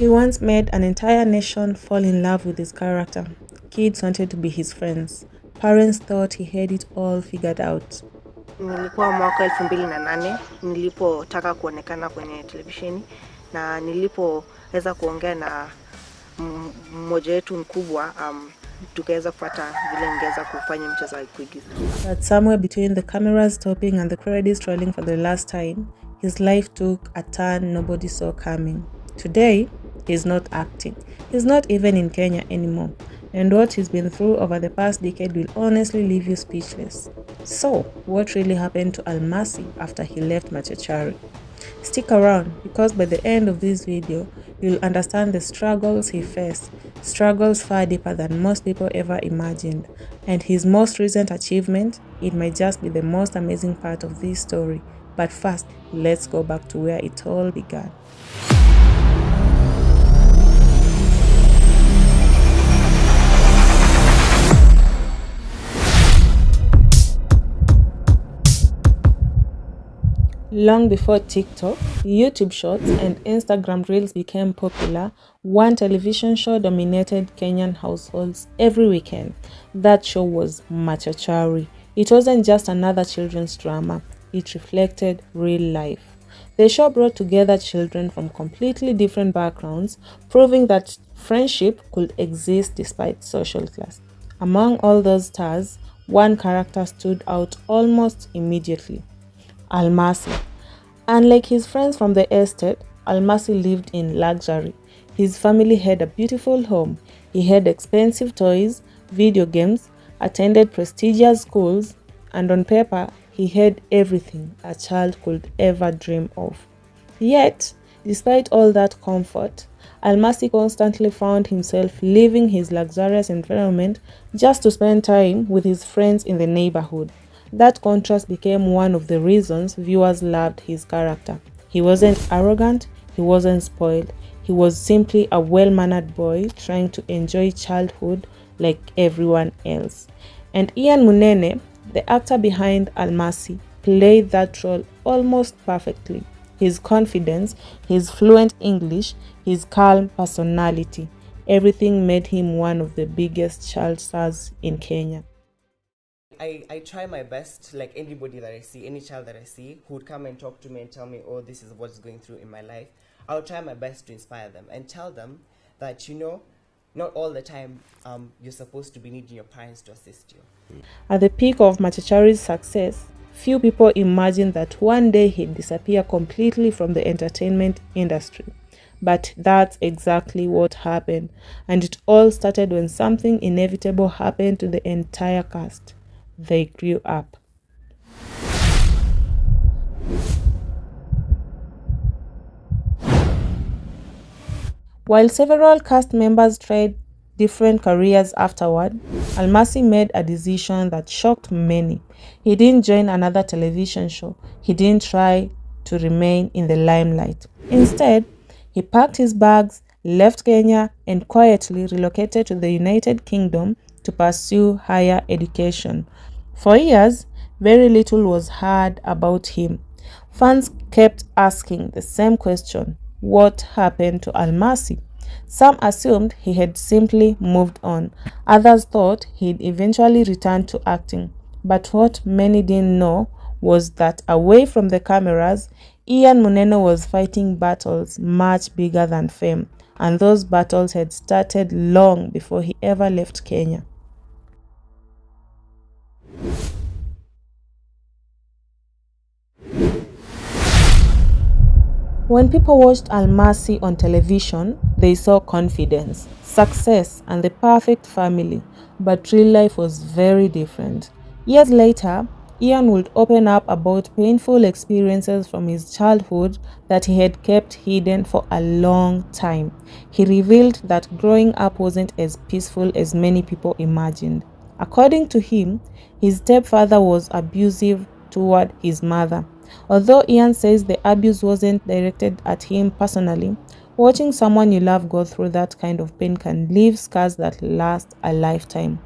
He once made an entire nation fall in love with his character. Kids wanted to be his friends. Parents thought he had it all figured out. Nilikuwa mwaka 2008 nilipotaka kuonekana kwenye televisheni na nilipoweza kuongea na mmoja wetu mkubwa tukaweza kupata vile ningeweza kufanya mchezo wa kuigiza. But somewhere between the cameras stopping and the credits rolling for the last time, his life took a turn nobody saw coming. Today, he's not acting. He's not even in Kenya anymore. And what he's been through over the past decade will honestly leave you speechless. So, what really happened to Al-Masi after he left Machachari? Stick around, because by the end of this video, you'll understand the struggles he faced, struggles far deeper than most people ever imagined. And his most recent achievement, it might just be the most amazing part of this story. But first, let's go back to where it all began. Long before TikTok, YouTube Shorts, and Instagram Reels became popular, one television show dominated Kenyan households every weekend. That show was Machachari. It wasn't just another children's drama, it reflected real life. The show brought together children from completely different backgrounds, proving that friendship could exist despite social class. Among all those stars, one character stood out almost immediately. Al-Masi. Unlike his friends from the estate, Al-Masi lived in luxury. His family had a beautiful home. He had expensive toys, video games, attended prestigious schools, and on paper, he had everything a child could ever dream of. Yet, despite all that comfort, Al-Masi constantly found himself leaving his luxurious environment just to spend time with his friends in the neighborhood. That contrast became one of the reasons viewers loved his character. He wasn't arrogant, he wasn't spoiled, he was simply a well-mannered boy trying to enjoy childhood like everyone else. And Ian Munene, the actor behind Al-Masi, played that role almost perfectly. His confidence, his fluent English, his calm personality, everything made him one of the biggest child stars in Kenya. I try my best, like anybody that I see, any child that I see who would come and talk to me and tell me, oh, this is what's going through in my life, I'll try my best to inspire them and tell them that, not all the time you're supposed to be needing your parents to assist you. At the peak of Machachari's success, few people imagined that one day he'd disappear completely from the entertainment industry. But that's exactly what happened, and it all started when something inevitable happened to the entire cast. They grew up. While several cast members tried different careers afterward, Al-Masi made a decision that shocked many. He didn't join another television show. He didn't try to remain in the limelight. Instead, he packed his bags, left Kenya, and quietly relocated to the United Kingdom to pursue higher education. For years, very little was heard about him. Fans kept asking the same question: what happened to Al-Masi? Some assumed he had simply moved on. Others thought he'd eventually return to acting. But what many didn't know was that away from the cameras, Ian Munene was fighting battles much bigger than fame. And those battles had started long before he ever left Kenya. When people watched Al-Masi on television, they saw confidence, success, and the perfect family. But real life was very different. Years later, Ian would open up about painful experiences from his childhood that he had kept hidden for a long time. He revealed that growing up wasn't as peaceful as many people imagined. According to him, his stepfather was abusive toward his mother. Although Ian says the abuse wasn't directed at him personally, watching someone you love go through that kind of pain can leave scars that last a lifetime.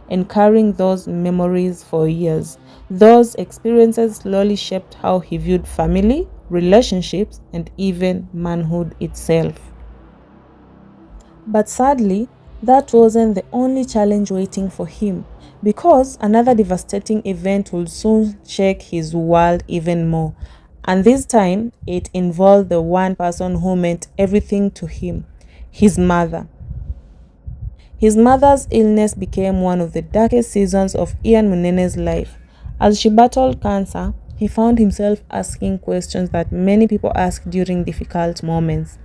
And carrying those memories for years, those experiences slowly shaped how he viewed family, relationships, and even manhood itself. But sadly, that wasn't the only challenge waiting for him, because another devastating event would soon shake his world even more. And this time, it involved the one person who meant everything to him, his mother. His mother's illness became one of the darkest seasons of Ian Munene's life. As she battled cancer, he found himself asking questions that many people ask during difficult moments.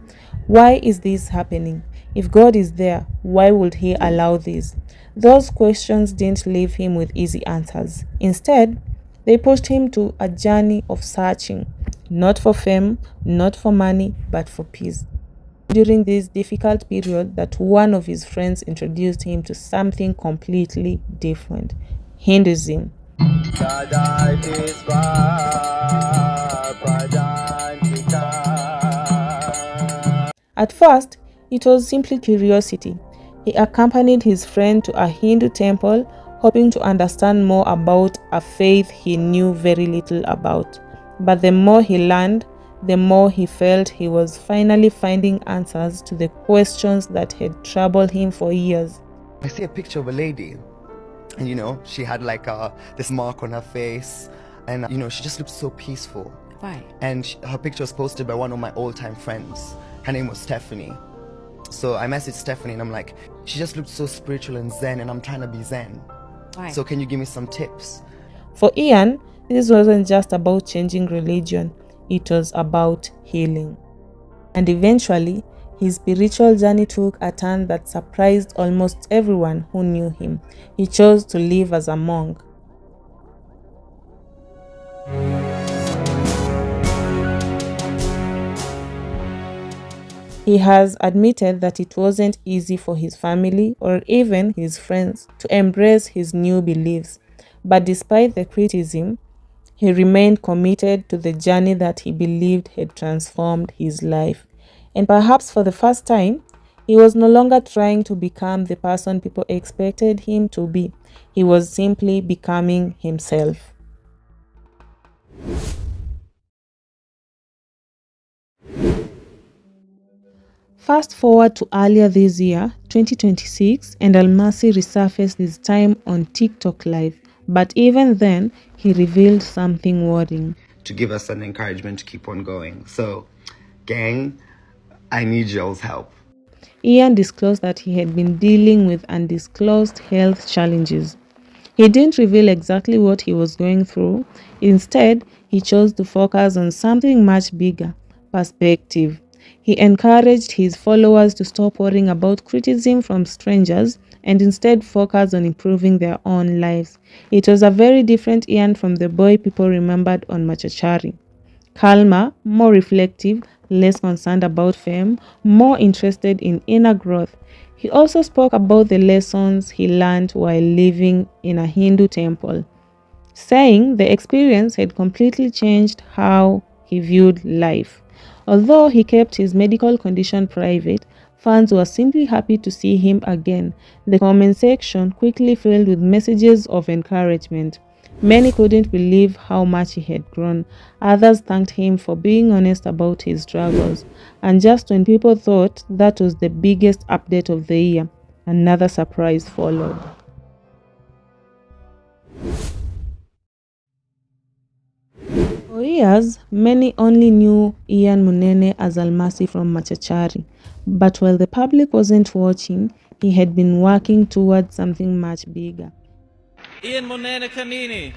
Why is this happening? If God is there, why would He allow this? Those questions didn't leave him with easy answers. Instead, they pushed him to a journey of searching, not for fame, not for money, but for peace. During this difficult period, that one of his friends introduced him to something completely different: Hinduism. At first, it was simply curiosity. He accompanied his friend to a Hindu temple, hoping to understand more about a faith he knew very little about. But the more he learned, the more he felt he was finally finding answers to the questions that had troubled him for years. I see a picture of a lady, and she had like this mark on her face, and she just looked so peaceful. Why? And her picture was posted by one of my old-time friends. Her name was Stephanie. So I messaged Stephanie and I'm like, she just looked so spiritual and zen, and I'm trying to be zen. Why? So can you give me some tips? For Ian, this wasn't just about changing religion, it was about healing. And eventually, his spiritual journey took a turn that surprised almost everyone who knew him. He chose to live as a monk. He has admitted that it wasn't easy for his family or even his friends to embrace his new beliefs. But despite the criticism, he remained committed to the journey that he believed had transformed his life. And perhaps for the first time, he was no longer trying to become the person people expected him to be. He was simply becoming himself. Fast forward to earlier this year, 2026, and Al-Masi resurfaced this time on TikTok Live. But even then, he revealed something worrying. To give us an encouragement to keep on going. So, gang, I need y'all's help. Ian disclosed that he had been dealing with undisclosed health challenges. He didn't reveal exactly what he was going through. Instead, he chose to focus on something much bigger: perspective. He encouraged his followers to stop worrying about criticism from strangers and instead focus on improving their own lives. It was a very different Ian from the boy people remembered on Machachari. Calmer, more reflective, less concerned about fame, more interested in inner growth. He also spoke about the lessons he learned while living in a Hindu temple, saying the experience had completely changed how he viewed life. Although he kept his medical condition private, fans were simply happy to see him again. The comment section quickly filled with messages of encouragement. Many couldn't believe how much he had grown. Others thanked him for being honest about his struggles. And just when people thought that was the biggest update of the year, another surprise followed. For years, many only knew Ian Munene as Almasi from Machachari. But while the public wasn't watching, he had been working towards something much bigger. Ian Munene Kanini.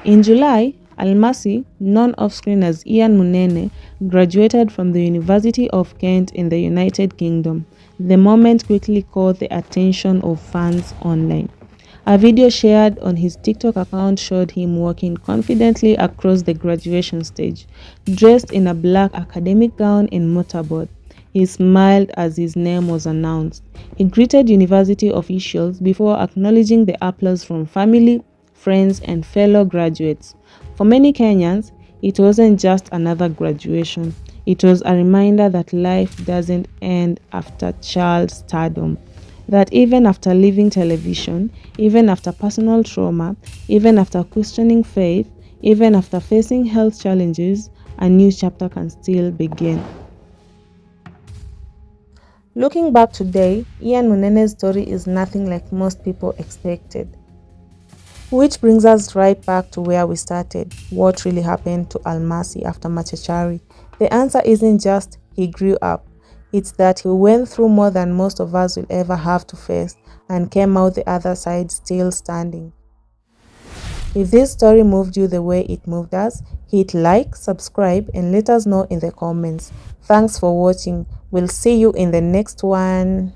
In July, Al-Masi, known off-screen as Ian Munene, graduated from the University of Kent in the United Kingdom. The moment quickly caught the attention of fans online. A video shared on his TikTok account showed him walking confidently across the graduation stage, dressed in a black academic gown and motorboard. He smiled as his name was announced. He greeted university officials before acknowledging the applause from family, friends, and fellow graduates. For many Kenyans, it wasn't just another graduation. It was a reminder that life doesn't end after child stardom. That even after leaving television, even after personal trauma, even after questioning faith, even after facing health challenges, a new chapter can still begin. Looking back today, Ian Munene's story is nothing like most people expected. Which brings us right back to where we started. What really happened to Almasi after Machachari? The answer isn't just he grew up. It's that he went through more than most of us will ever have to face and came out the other side still standing. If this story moved you the way it moved us, hit like, subscribe, and let us know in the comments. Thanks for watching. We'll see you in the next one.